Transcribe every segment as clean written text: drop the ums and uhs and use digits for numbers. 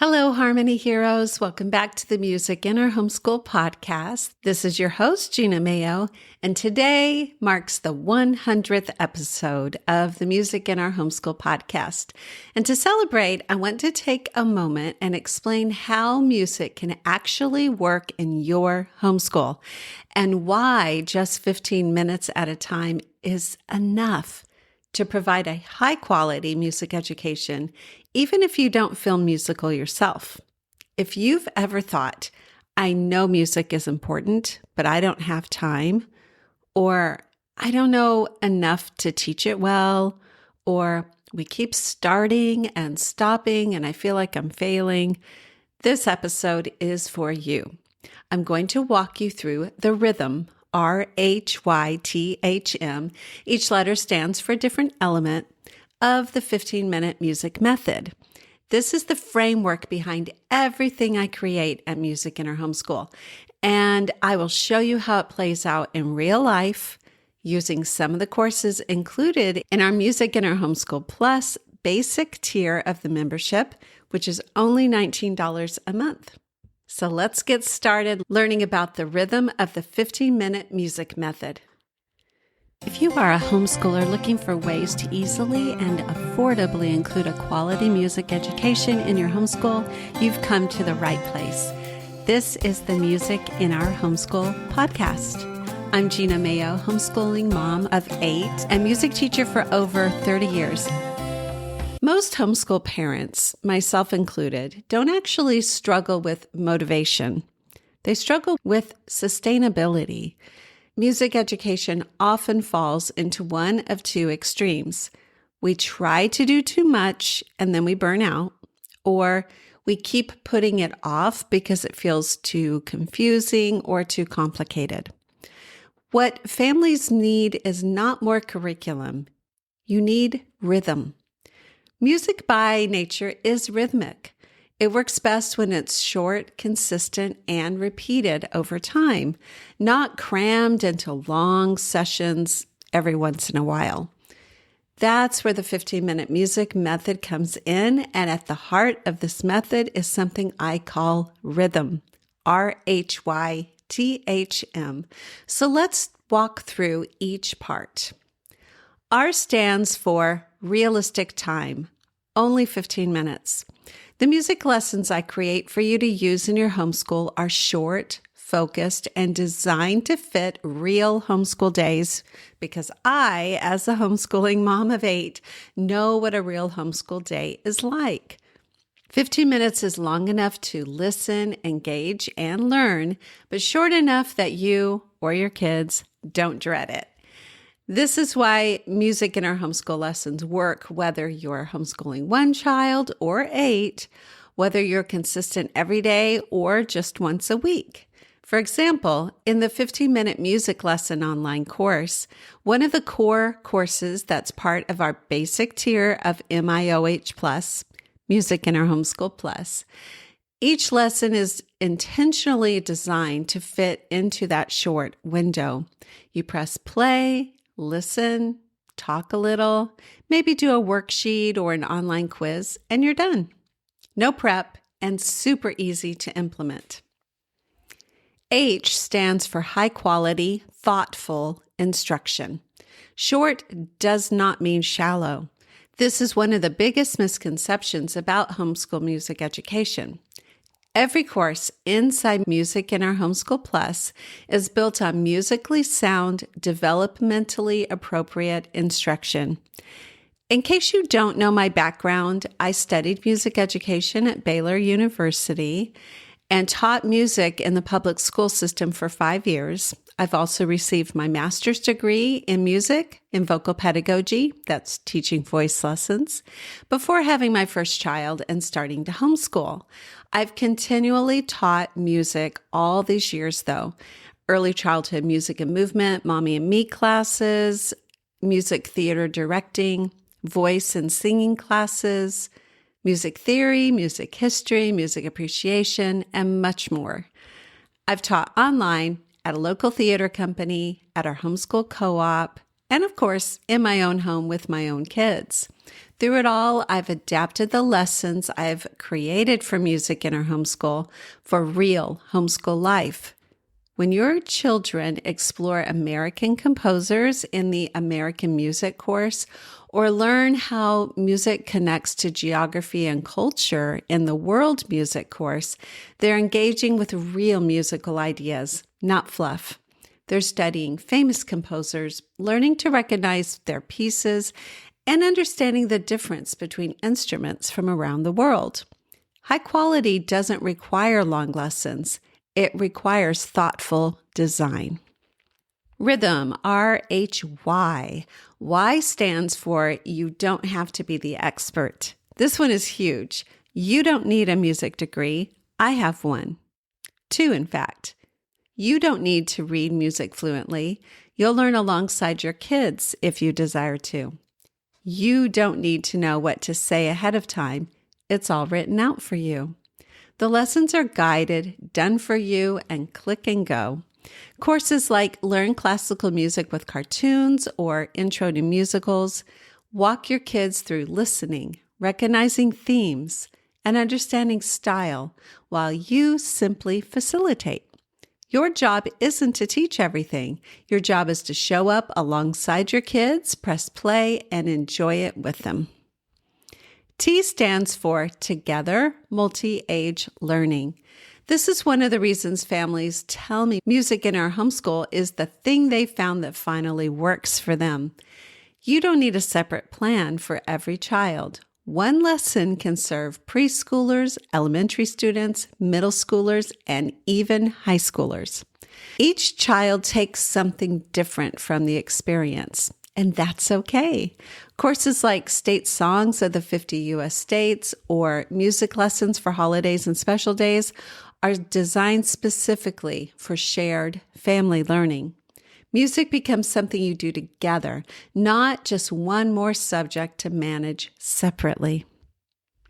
Hello, Harmony Heroes. Welcome back to the Music in Our Homeschool Podcast. This is your host, Gena Mayo, and today marks the 100th episode of the Music in Our Homeschool Podcast. And to celebrate, I want to take a moment and explain how music can actually work in your homeschool and why just 15 minutes at a time is enough to provide a high-quality music education, even if you don't feel musical yourself. If you've ever thought, I know music is important, but I don't have time, or I don't know enough to teach it well, or we keep starting and stopping and I feel like I'm failing, this episode is for you. I'm going to walk you through the rhythm, R.H.Y.T.H.M. Each letter stands for a different element of the 15-minute music method. This is the framework behind everything I create at Music in Our Homeschool, and I will show you how it plays out in real life using some of the courses included in our Music in Our Homeschool Plus basic tier of the membership, which is only $19 a month. So let's get started learning about the rhythm of the 15-minute music method. If you are a homeschooler looking for ways to easily and affordably include a quality music education in your homeschool, you've come to the right place. This is the Music in Our Homeschool Podcast. I'm Gena Mayo, homeschooling mom of 8 and music teacher for over 30 years. Most homeschool parents, myself included, don't actually struggle with motivation. They struggle with sustainability. Music education often falls into one of two extremes. We try to do too much and then we burn out, or we keep putting it off because it feels too confusing or too complicated. What families need is not more curriculum. You need rhythm. Music by nature is rhythmic. It works best when it's short, consistent, and repeated over time, not crammed into long sessions every once in a while. That's where the 15-minute music method comes in, and at the heart of this method is something I call rhythm, R.H.Y.T.H.M. So let's walk through each part. R stands for realistic time, only 15 minutes. The music lessons I create for you to use in your homeschool are short, focused, and designed to fit real homeschool days because I, as a homeschooling mom of 8, know what a real homeschool day is like. 15 minutes is long enough to listen, engage, and learn, but short enough that you or your kids don't dread it. This is why Music in Our Homeschool lessons work whether you're homeschooling one child or 8, whether you're consistent every day or just once a week. For example, in the 15-minute music lesson online course, one of the core courses that's part of our basic tier of MIOH+, Music in Our Homeschool Plus, each lesson is intentionally designed to fit into that short window. You press play, listen, talk a little, maybe do a worksheet or an online quiz, and you're done. No prep and super easy to implement. H stands for high quality, thoughtful instruction. Short does not mean shallow. This is one of the biggest misconceptions about homeschool music education. Every course inside Music in Our Homeschool Plus is built on musically sound, developmentally appropriate instruction. In case you don't know my background, I studied music education at Baylor University and taught music in the public school system for 5 years. I've also received my master's degree in music, in vocal pedagogy, that's teaching voice lessons, before having my first child and starting to homeschool. I've continually taught music all these years, though. Early childhood music and movement, mommy and me classes, music theater directing, voice and singing classes, music theory, music history, music appreciation, and much more. I've taught online at a local theater company, at our homeschool co-op, and of course, in my own home with my own kids. Through it all, I've adapted the lessons I've created for music in our homeschool for real homeschool life. When your children explore American composers in the American music course, or learn how music connects to geography and culture in the world music course, they're engaging with real musical ideas, not fluff. They're studying famous composers, learning to recognize their pieces, and understanding the difference between instruments from around the world. High quality doesn't require long lessons. It requires thoughtful design. Rhythm, R.H.Y. Y stands for you don't have to be the expert. This one is huge. You don't need a music degree. I have one. 2, in fact. You don't need to read music fluently. You'll learn alongside your kids if you desire to. You don't need to know what to say ahead of time. It's all written out for you. The lessons are guided, done for you, and click and go. Courses like Learn Classical Music with Cartoons or Intro to Musicals walk your kids through listening, recognizing themes, and understanding style while you simply facilitate. Your job isn't to teach everything. Your job is to show up alongside your kids, press play, and enjoy it with them. T stands for Together Multi-Age Learning. This is one of the reasons families tell me music in our homeschool is the thing they found that finally works for them. You don't need a separate plan for every child. One lesson can serve preschoolers, elementary students, middle schoolers, and even high schoolers. Each child takes something different from the experience, and that's okay. Courses like State Songs of the 50 U.S. states or music lessons for holidays and special days are designed specifically for shared family learning. Music becomes something you do together, not just one more subject to manage separately.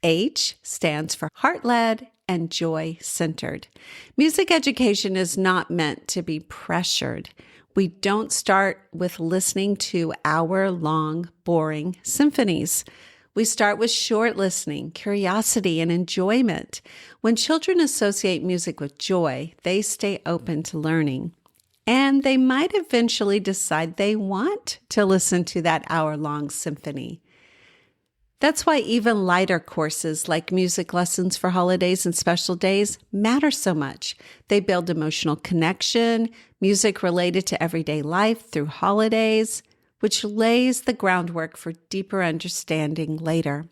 H stands for heart-led and joy-centered. Music education is not meant to be pressured. We don't start with listening to hour-long, boring symphonies. We start with short listening, curiosity, and enjoyment. When children associate music with joy, they stay open to learning. And they might eventually decide they want to listen to that hour-long symphony. That's why even lighter courses like music lessons for holidays and special days matter so much. They build emotional connection, music related to everyday life through holidays, which lays the groundwork for deeper understanding later.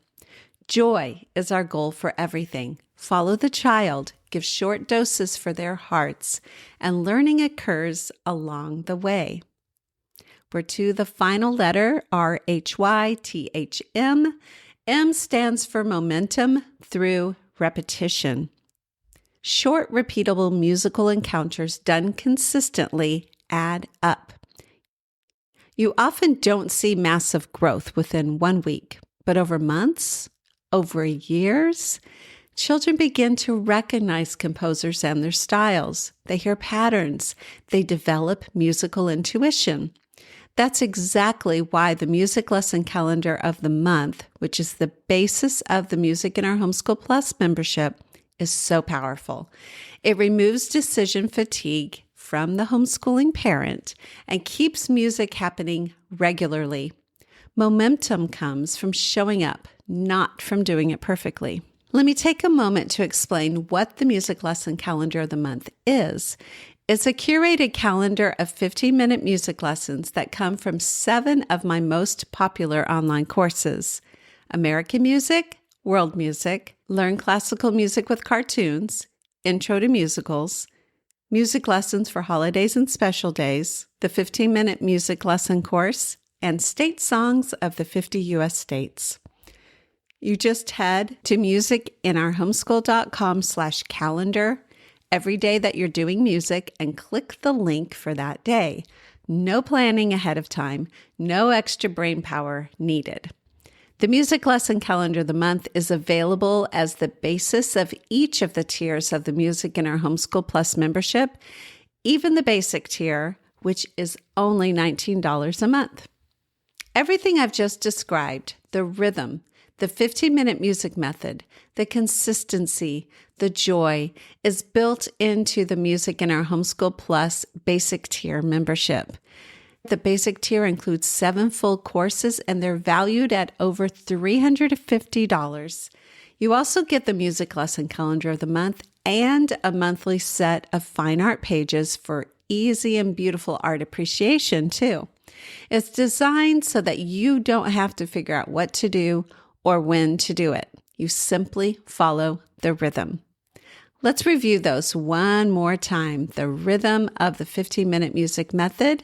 Joy is our goal for everything. Follow the child, give short doses for their hearts, and learning occurs along the way. We're to the final letter, R.H.Y.T.H.M. M stands for momentum through repetition. Short, repeatable musical encounters done consistently add up. You often don't see massive growth within 1 week, but over months, over years, children begin to recognize composers and their styles. They hear patterns. They develop musical intuition. That's exactly why the music lesson calendar of the month, which is the basis of the Music in Our Homeschool Plus membership, is so powerful. It removes decision fatigue from the homeschooling parent and keeps music happening regularly. Momentum comes from showing up, not from doing it perfectly. Let me take a moment to explain what the music lesson calendar of the month is. It's a curated calendar of 15-minute music lessons that come from 7 of my most popular online courses: American Music, World Music, Learn Classical Music with Cartoons, Intro to Musicals, Music Lessons for Holidays and Special Days, the 15-minute music lesson course, and State Songs of the 50 U.S. states. You just head to musicinourhomeschool.com/calendar every day that you're doing music and click the link for that day. No planning ahead of time, no extra brain power needed. The music lesson calendar of the month is available as the basis of each of the tiers of the Music in Our Homeschool Plus membership, even the basic tier, which is only $19 a month. Everything I've just described, the rhythm, The 15-minute music method, the consistency, the joy is built into the Music in Our Homeschool Plus basic tier membership. The basic tier includes 7 full courses, and they're valued at over $350. You also get the music lesson calendar of the month and a monthly set of fine art pages for easy and beautiful art appreciation, too. It's designed so that you don't have to figure out what to do or when to do it. You simply follow the rhythm. Let's review those one more time. The rhythm of the 15-minute music method.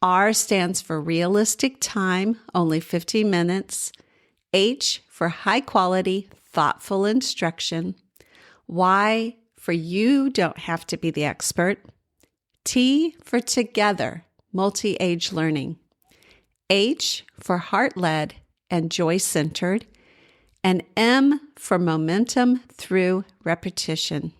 R stands for realistic time, only 15 minutes. H for high quality, thoughtful instruction. Y for you don't have to be the expert. T for together, multi-age learning. H for heart-led and joy-centered. And M for momentum through repetition.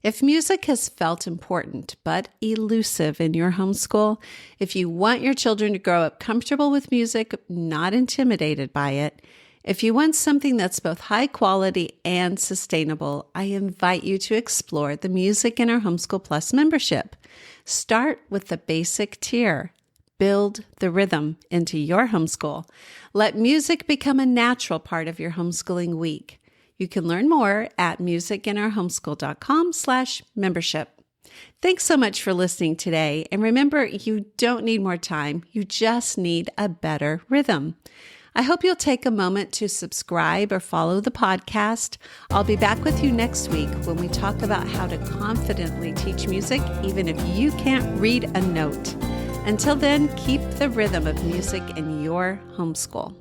If music has felt important but elusive in your homeschool, if you want your children to grow up comfortable with music, not intimidated by it, if you want something that's both high quality and sustainable, I invite you to explore the Music in Our Homeschool Plus membership. Start with the basic tier. Build the rhythm into your homeschool. Let music become a natural part of your homeschooling week. You can learn more at musicinourhomeschool.com/membership. Thanks so much for listening today. And remember, you don't need more time. You just need a better rhythm. I hope you'll take a moment to subscribe or follow the podcast. I'll be back with you next week when we talk about how to confidently teach music, even if you can't read a note. Until then, keep the rhythm of music in your homeschool.